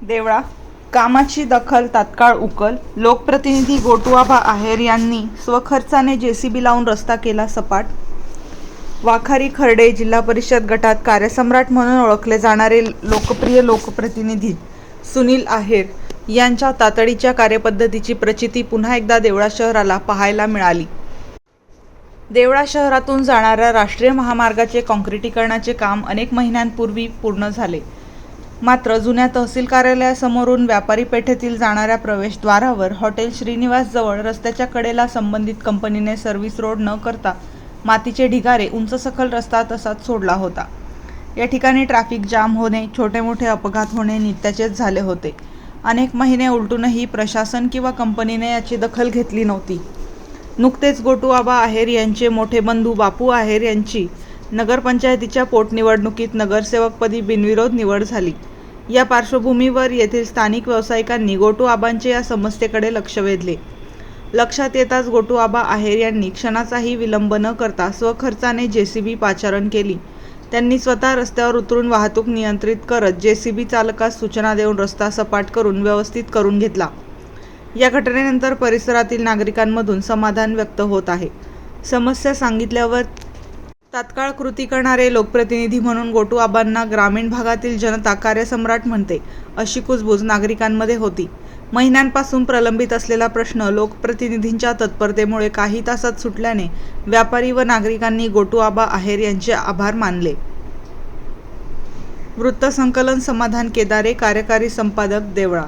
देवळा कामाची दखल तात्काळ उकल. लोकप्रतिनिधी गोटूआबा आहेर यांनी स्वखर्चाने जेसीबी लावून रस्ता केला सपाट. वाखारी खर्डे जिल्हा परिषद गटात कार्यसम्राट म्हणून ओळखले जाणारे लोकप्रिय लोकप्रतिनिधी सुनील आहेर यांच्या तातडीच्या कार्यपद्धतीची प्रचिती पुन्हा एकदा देवळा शहराला पाहायला मिळाली. देवळा शहरातून जाणाऱ्या राष्ट्रीय महामार्गाचे काँक्रिटीकरणाचे काम अनेक महिन्यांपूर्वी पूर्ण झाले. मात्र जुन्या तहसील कार्यालयासमोरून व्यापारी पेठेतील जाणाऱ्या प्रवेशद्वारावर हॉटेल श्रीनिवास जवळ रस्त्याच्या कडेला संबंधित कंपनीने सर्व्हिस रोड न करता मातीचे ढिगारे उंच सखल रस्ता तसाच सोडला होता. या ठिकाणी ट्रॅफिक जाम होणे, छोटे मोठे अपघात होणे नित्याचेच झाले होते. अनेक महिने उलटूनही प्रशासन किंवा कंपनीने याची दखल घेतली नव्हती. नुकतेच गोटूआबा आहेर यांचे मोठे बंधू बापू आहेर यांची नगरपंचायतीच्या पोटनिवडणुकीत नगरसेवकपदी बिनविरोध निवड झाली. या पार्श्वभूमीवर येथील स्थानिक व्यावसायिकांनी गोटूआबांचे या समस्येकडे लक्ष वेधले. लक्षात येताच गोटूआबा आहेर यांनी क्षणाचाही विलंब न करता स्वखर्चाने जेसीबी पाचारण केली. त्यांनी स्वतः रस्त्यावर उतरून वाहतूक नियंत्रित करत जेसीबी चालकास सूचना देऊन रस्ता सपाट करून व्यवस्थित करून घेतला. या घटनेनंतर परिसरातील नागरिकांमधून समाधान व्यक्त होत आहे. समस्या सांगितल्यावर तात्काळ कृती करणारे लोकप्रतिनिधी म्हणून गोटूआबांना ग्रामीण भागातील जनता कार्यसम्राट म्हणते, अशी कुजबूज नागरिकांमध्ये होती. महिन्यांपासून प्रलंबित असलेला प्रश्न लोकप्रतिनिधींच्या तत्परतेमुळे काही तासात सुटल्याने व्यापारी व नागरिकांनी गोटूआबा आहेर यांचे आभार मानले. वृत्तसंकलन समाधान केदारे, कार्यकारी संपादक, देवळा.